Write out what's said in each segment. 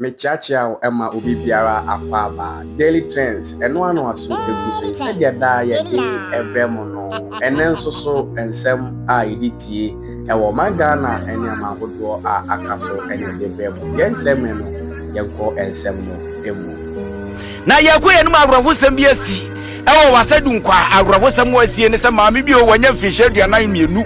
mechacha ema obi biara apaba daily trends eno ano aso eguso se dia da ye de ebrem no enen so ensem a editie e wo magana ene amagodo a akaso ene de brem ye ensem no ye ko ensem no emu na ye ko ye no awrahosam bi asi ewo wasadu nkwa awrahosam wasie ne se maame bi o wanya finhye aduanan mienu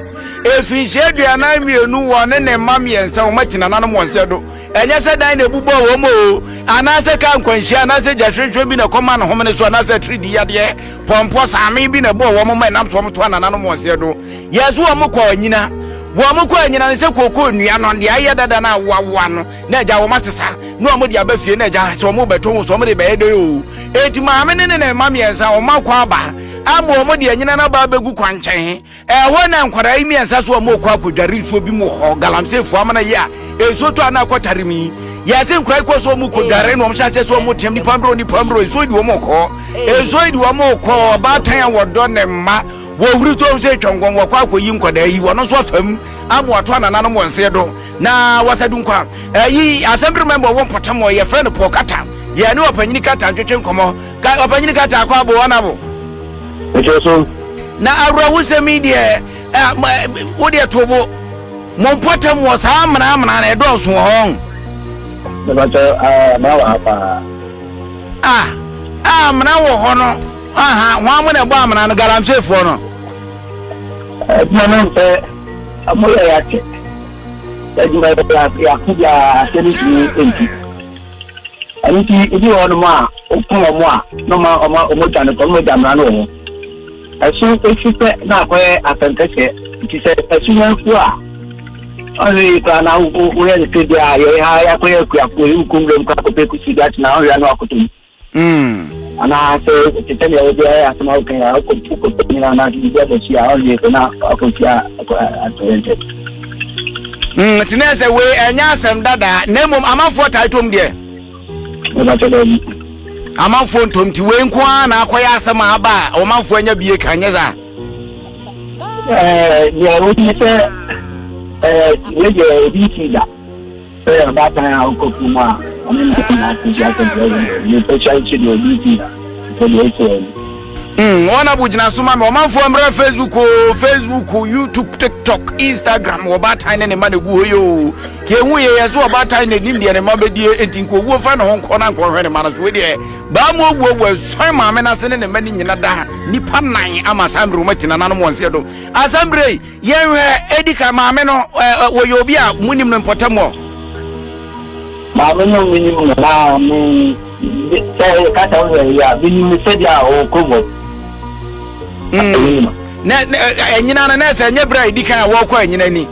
efinhye aduanan mienu wone ne mam yensa wo matina nanom wonsedo enye se dan na bubo wo mo anase ka nkwanhye anase jahwehwe bi na koma no homene so anase 3D yade pompo same bi na bo wo mo manam so mo to nanom wonsedo yeso wo mo kwa nyina wo mo kwa nyina ne se kokoo nua no de aye dada na wawa no na ja wo masesa no mo de abafie na ja so mo beto so mo de be de o eti maame ne mam yensa wo makwa ba amo mo de nyina na ba begu kwanchen ho na nkwara imi ensa so mo kwa kodware so bi mo ho galamse fu amana ya eso to ana kwatarimi ya se nkwara ko so mo kodware no mo hyase so mo tem ni pambro eso di wo mo ko eso di wo mo ko ba tan wodo ne ma wo huru to se twongon wo kwa koyi nkwada yi wono so fam amo ato anana mo nse do na wasadu nkwa yi assembly member won potamo ye friend pokata ye ne opanyini kata twetwe nkomo ka opanyini kata akwa bo wana bo na awrahosam die wo de tobo mon potam wo sa amana na edo so ho amana wo ho no ho amana bo amana no galamsefo no no pe amoya yake ejima ya kuja seniti enti anti idi wo no ma okun omo a no ma omo tane ko mo jamra no asu efipe na kwe atentese ti se asu yanku a oni ka na wo ye te dia ye ha ya kwe ku akwe nkumre mka ko pe ku sidat na o ya no akotum ana se ti tele o dia ya sama kan ya ko ni na di dia do sia o ye na ko sia atente tinese we enya asem dada nemom amafo taitom de amanfo ntomti we nko na akoya asema aba o manfo anya bie kanye za ya woni se we je NDC da ba ta ko kuma amen na ti ya ko ni pe chai chi do NDC ko do so wana bujina suma me o manfo amra Facebook YouTube TikTok Instagram wo batai ne ma ne gu hoyo ke hu ye yeso wo batai ne nim de ne ma bedie entin ko wo fa ne ho nko na nko hwe ne ma na so we de ba mo wo so ma me na se ne ma ni nyina da nipa nan ama sambre ma tina na no wonse do asambre ye hwe edika ma me no wo yo bi a munim no potamo ma me no munim na me se ka ta wo ya bi ni se dia o ko wo na enyina na se nye bra edika wo kwa enyina ni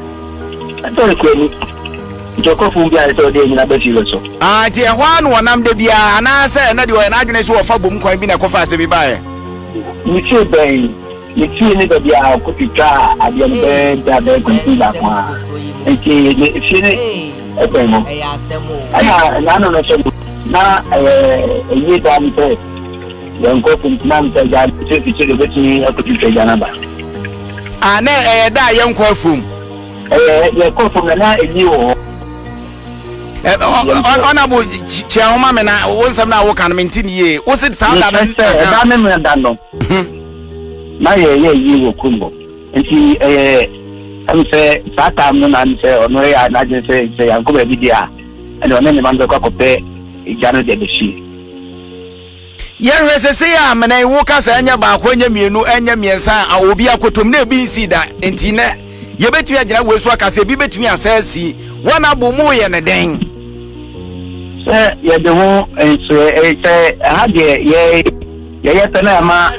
atore ko ni joko fumbi ale to de enyina be filo so ti e ho anu wonam de bia na se na de wo na adwene so wo fa bom kwan bi na kofa se bi bae ni ti ben ni ti ni de bia ko pika ade be da be ko ti la kwa enti ni ti ni e ben mo aya na no so na ye da mi pe yanko kuntinam ta ja fice da bace aka fice jana ba ana da yanko fum yanko fum na ejiwo ona bo chiawoma me na wonsam na wo kan mentini ye wo sit sound da na me da no na ye yiwo kumbo enti am se sata mo na se ono ya na je se yanko be bidia ene ono ne man ko pe ijano de beshi yerese ya amana iwo kasa anya ba ko anya mienu anya miensa a obi akotom na ebi nsi da enti ne ye betumi agina wesu akasa ebi betumi asasi wana bo mu ye ne den ye de ho se ha de ye tana ma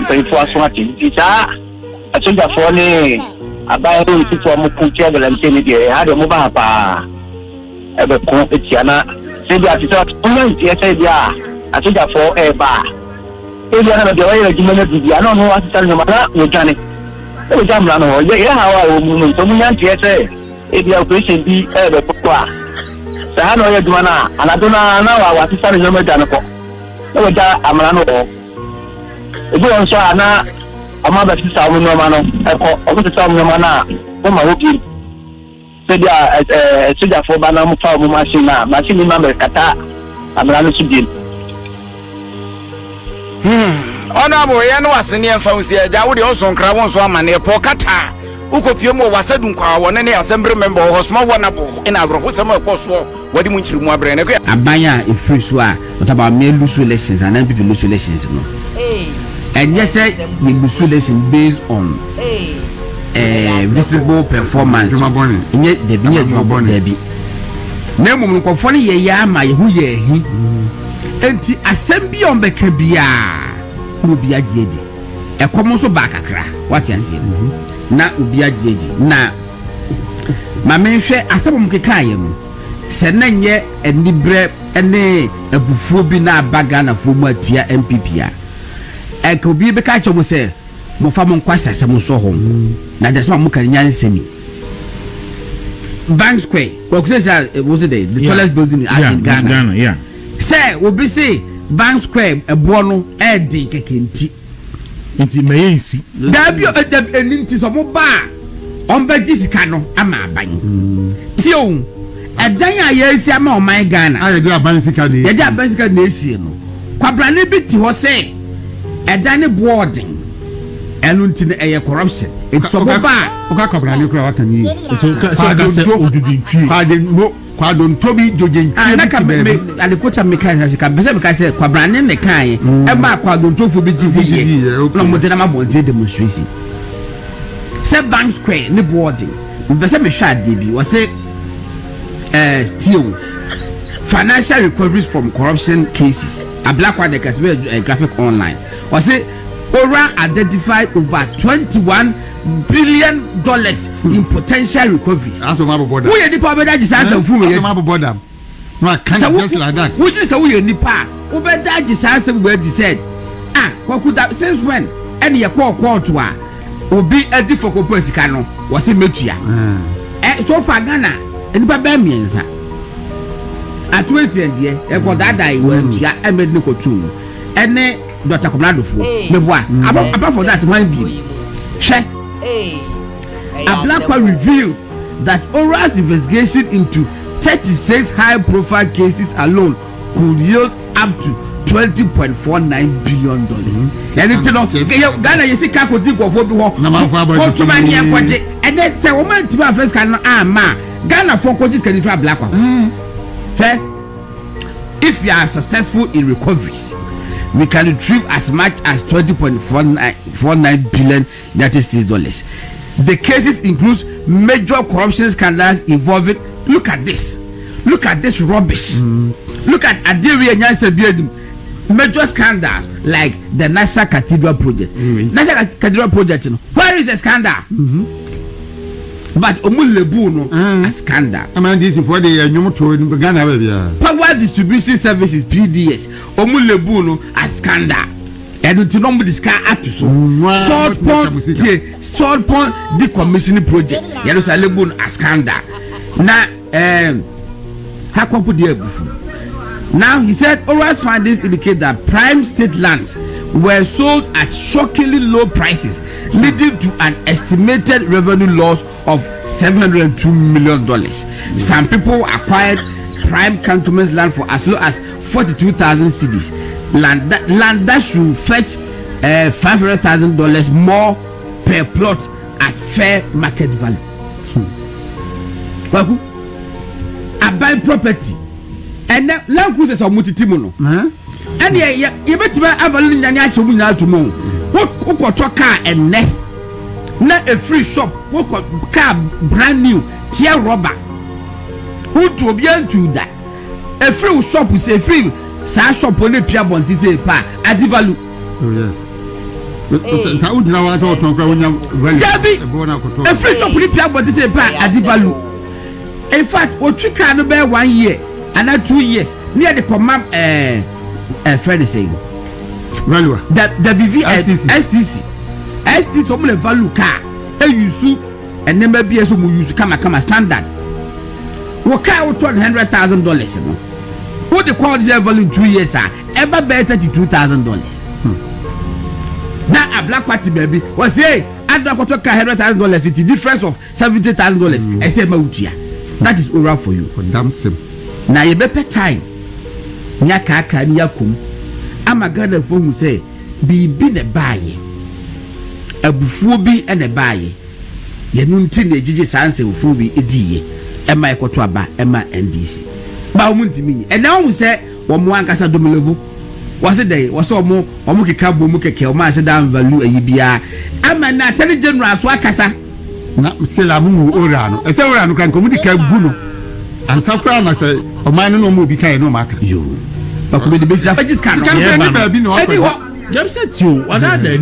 penfo aso ati ta achoja fo ni abaye ni fo mu kuntia de lamse ni de ha de mu ba pa ebe ko etiana se bi ati ta ko ni se bia atoja for eba ebi ana de oye ji mena bibi ana no asita no mala no tane e jamla no ye hawa o mu so mu nyanti ese ebi operation bi ebe kwa sa ha no ye duma na anadona na wa asita no meda no ko e ja amala no ebi on so ana ama ba sisa mu no ma no e ko o sisa mu no ma na o ma hobi dia soja for ba na mo fa mo machine ma be kata amra no sudin Honorable ya no asene emfa unsi aja wo de oso nkra won so amane po kata ukopie mu wasadun kwa won ne assembly member hosma wonabo ina abrofo sem ekoso wadi mu nchiri mu abre ne kwa abanya ifri so a what about me lose elections and people lose elections no and yes say you lose election based on visible performance nye de bi nye de bi na mum nkofo ne ye ya ma ye hu ye hi enti asem bi on beka bia obi agiedi ekomo so ba kakra what you say na obi agiedi na ma menhwe asem mkeka ye mu se na nye enibre ene abufuo bi na abaga na fo mu atia MPP a eka obi be ka chomo se mo fa mo nkwasa se mo so ho na de so mo kan nyansemi Bank Square what say was it the tallest building in Ghana yeah say obi say Bank Square ebo no e di kekenti nti meyensi da bi eninti so mo ba on ba jisika no ama aban ti o edan a yesi ama o man Ghana aye do aban sika de ye di aban sika na esi no kwabra ne bi ti ho say edan ne boarding enu nti eye corruption it's so ba o ka kwabra ne kura waka ni so ka se odudin twi kwadon tobi jojen naka me alikota meka se ka bese meka se kwabra ne kan e ba kwadon tofo bi jiji no mo de na ma bonje demonstration se Bank Square ne boarding bese me hwa de bi wo se still financial recoveries from corruption cases a black one that is graphic online wo se Ora identified over $21 billion in potential recoveries. That's what my brother. Who you nipa better disaster full? That's my brother. No, I can't just like that. Who is who you nipa? Who better disaster where they said? What could that since when? Any a call to her will be a difficult person. Was it Metia? So far, Ghana and Babamians. At Wednesday, dear, got that I went here and made Nico too. And Dr. Komlado for me boy apart from that one be a black one revealed that Ora's investigation into 36 high profile cases alone could yield up to $20.49 billion. And you know Ghana you see kako di go for bi ho to man yan kwaje and then say woman to first can ma Ghana for kwaje can try black one if you are successful in recoveries we can retrieve as much as $20.49 billion United States dollars. The cases include major corruption scandals involving. Look at this rubbish. Look at Adiri and Yansa major scandals like the National Cathedral project. National Cathedral project. Where is the scandal? But Omulebu no a scandal. I mean this for the new to Ghana Power Distribution Services PDS Omulebu no a scandal. And to number this car act so salt pond decommissioning project. Yerusalem a scandal. Now how come put the now he said Ora's findings indicate that prime state lands were sold at shockingly low prices, leading to an estimated revenue loss of $702 million. Some people acquired prime cantonment land for as low as 42,000 cedis. Land that should fetch $500,000 more per plot at fair market value. I buy property and then land cruises are multi-timono. And you bet me Avalon and Yachu to moon. What got car and neck? Not a free shop. What car brand new tear rubber? Who to be able to that? A free shop is a free shop on the Piabon to say pa at the value. So would now also talk when you a free shop on the Piabon to say pa at the value. In fact, what you can bear 1 year and not 2 years near the command friend is saying that the BV STC some value car you sue and never be as you use come standard what car $100,000 what the call this value 2 years ever better $32,000 now a black party baby was say Ado akoto ka $100,000 it difference of $70,000 I say ma utia. That is oral for you. For damn sim. Na ye bepe time. Nya kaka ni akum. Ama Ghana fo mu say bibi ne baaye. Abufuo bi ene baaye. Ye nu nti na ejije sanse ofuo bi ediye. Ema ekoto aba ema NDC. Ba omu ntimi. Ena omu say wo mo ankasa domilevu. Was it day? Was omu keka bomu keke o ma se dan value ayi bia. Ama na tele general so akasa. Na sela mu ora no. E se ora no kan ko mu di ka gu no. Ansa kra na se o man no mo bi kai no maka. Yo. Ba ko be de be sa fagis kan. Kan ba bi no akwa. Jam said you, what are the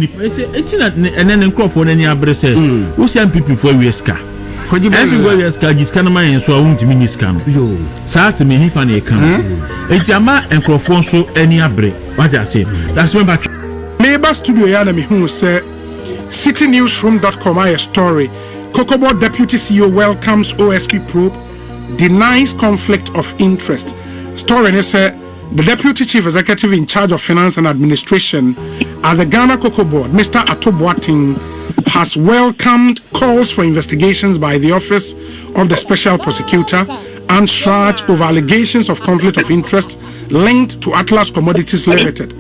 it's in and then Crawford any abrese. Who send people for Weska? Everywhere Weska is Canama and so I won't mean his camp. Yo, Sass me he funny camp. It's a man and Crawford so any abre. What I say, that's when back. Neighbor Studio Yanami who said citynewsroom.com a story. Kokobo Deputy CEO welcomes OSP probe, denies conflict of interest. Story and said the Deputy Chief Executive in charge of Finance and Administration at the Ghana Cocoa Board, Mr. Ato Boateng, has welcomed calls for investigations by the Office of the Special Prosecutor and SRAJ over allegations of conflict of interest linked to Atlas Commodities Limited.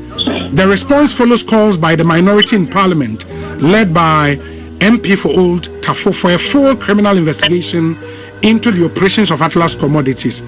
The response follows calls by the minority in Parliament, led by MP for Old Tafo, for a full criminal investigation into the operations of Atlas Commodities.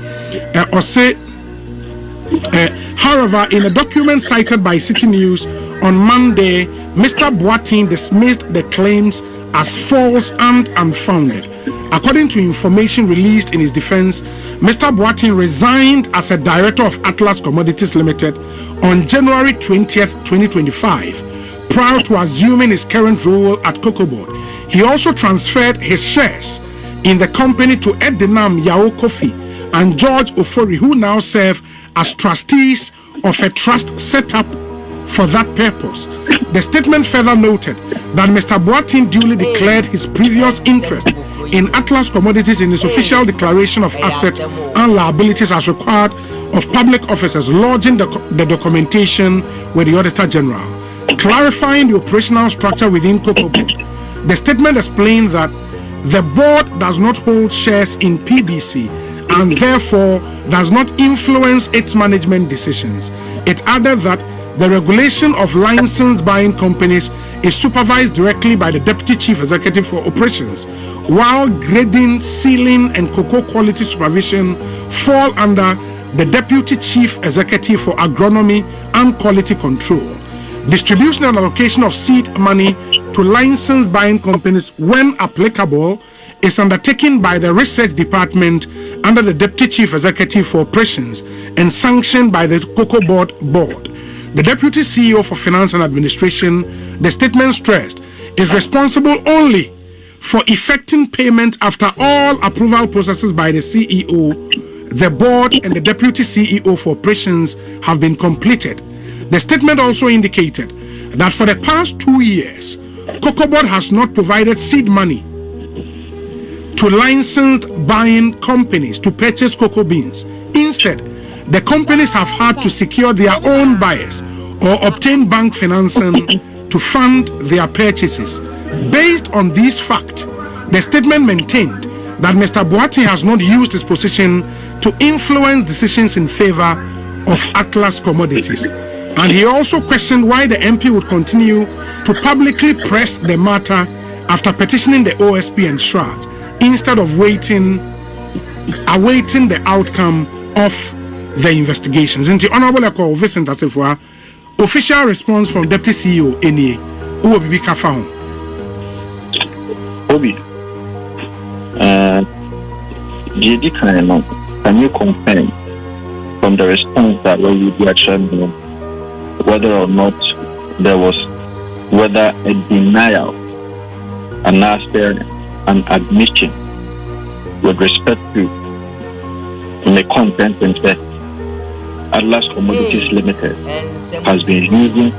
However, in a document cited by City News on Monday, Mr. Boateng dismissed the claims as false and unfounded. According to information released in his defense, Mr. Boateng resigned as a director of Atlas Commodities Limited on January 20th, 2025, prior to assuming his current role at Cocoa Board. He also transferred his shares in the company to Edinam Yao Kofi and George Ofori, who now serve as trustees of a trust set up for that purpose. The statement further noted that Mr. Boateng duly declared his previous interest in Atlas Commodities in his official declaration of assets and liabilities as required of public officers, lodging the documentation with the Auditor General, clarifying the operational structure within Cocoa Board. The statement explained that the board does not hold shares in PDC and therefore does not influence its management decisions. It added that the regulation of licensed buying companies is supervised directly by the Deputy Chief Executive for Operations, while grading, sealing, and cocoa quality supervision fall under the Deputy Chief Executive for Agronomy and Quality Control. Distribution and allocation of seed money to licensed buying companies, when applicable, is undertaken by the Research Department under the Deputy Chief Executive for Operations and sanctioned by the Cocoa Board. The Deputy CEO for Finance and Administration, the statement stressed, is responsible only for effecting payment after all approval processes by the CEO, the board, and the Deputy CEO for Operations have been completed. The statement also indicated that for the past 2 years, Cocoa Board has not provided seed money to licensed buying companies to purchase cocoa beans. Instead, the companies have had to secure their own buyers or obtain bank financing to fund their purchases. Based on this fact, the statement maintained that Mr. Boateng has not used his position to influence decisions in favor of Atlas Commodities. And he also questioned why the MP would continue to publicly press the matter after petitioning the OSP and SRAJ, instead of awaiting the outcome of the investigations. In the Honorable Eko Vincent Asifua, official response from Deputy CEO NDC, Obi Kafahon. Obi, can you confirm from the response that we be actually whether or not there was whether a denial, an an admission with respect to the content and the Atlas Commodities Limited has been using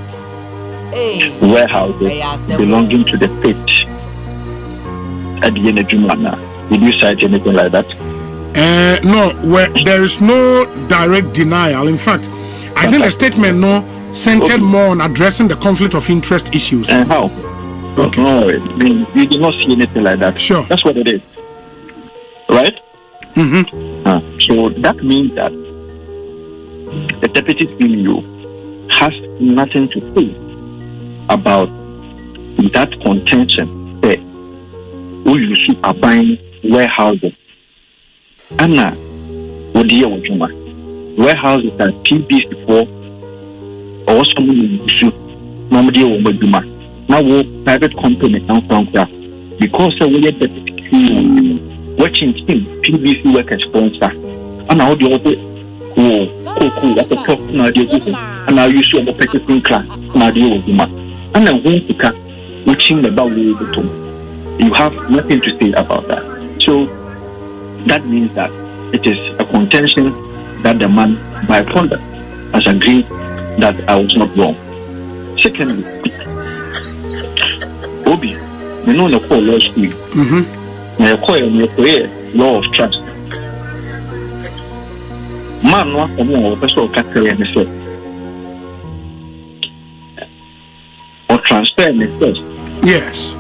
warehouses belonging to the state at the end of Jumana. Did you cite anything like that? No, there is no direct denial. In fact, I think the statement centered more on addressing the conflict of interest issues. And how? Okay. No, we did not see anything like that. Sure. That's what it is. Right? So that means that the deputy CEO has nothing to say about that contention. Who you should abide warehouses. Anna, what do you want? Warehouses are TBC for or someone you should normally over Juma. Now, private company and from that because we get the watching him PVC workers sponsor. And now the other at the top now and now you show the purchasing class now the old Juma. And I want to cut watching the bow. You have nothing to say about that. So that means that it is a contention that the man by conduct has agreed that I was not wrong. Secondly, Obi, you know the call law school. Now call law of trust. Man, what for more personal category and say or transfer me first. Yes.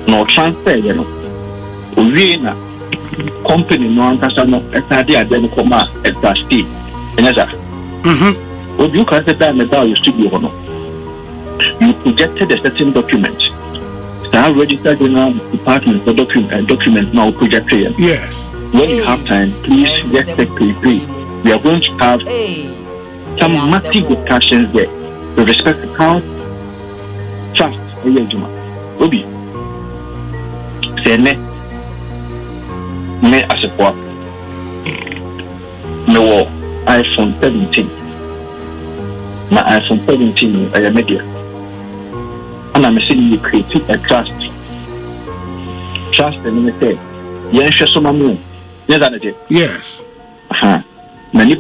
No transfer, you know. We na company no ankasa no etade ade no koma eta state. Eneza. What you can say that you studio no. You projected a certain document. That registered in our department the document now projected. Yes. When you have time, please just take please. We are going to have some massive discussions there with respect to how trust Obi. Say me as a boy. No iPhone 17. My iPhone 17 I am media. And I'm saying you create a trust. Trust and me say, yes, so my moon. Yes, yes. Many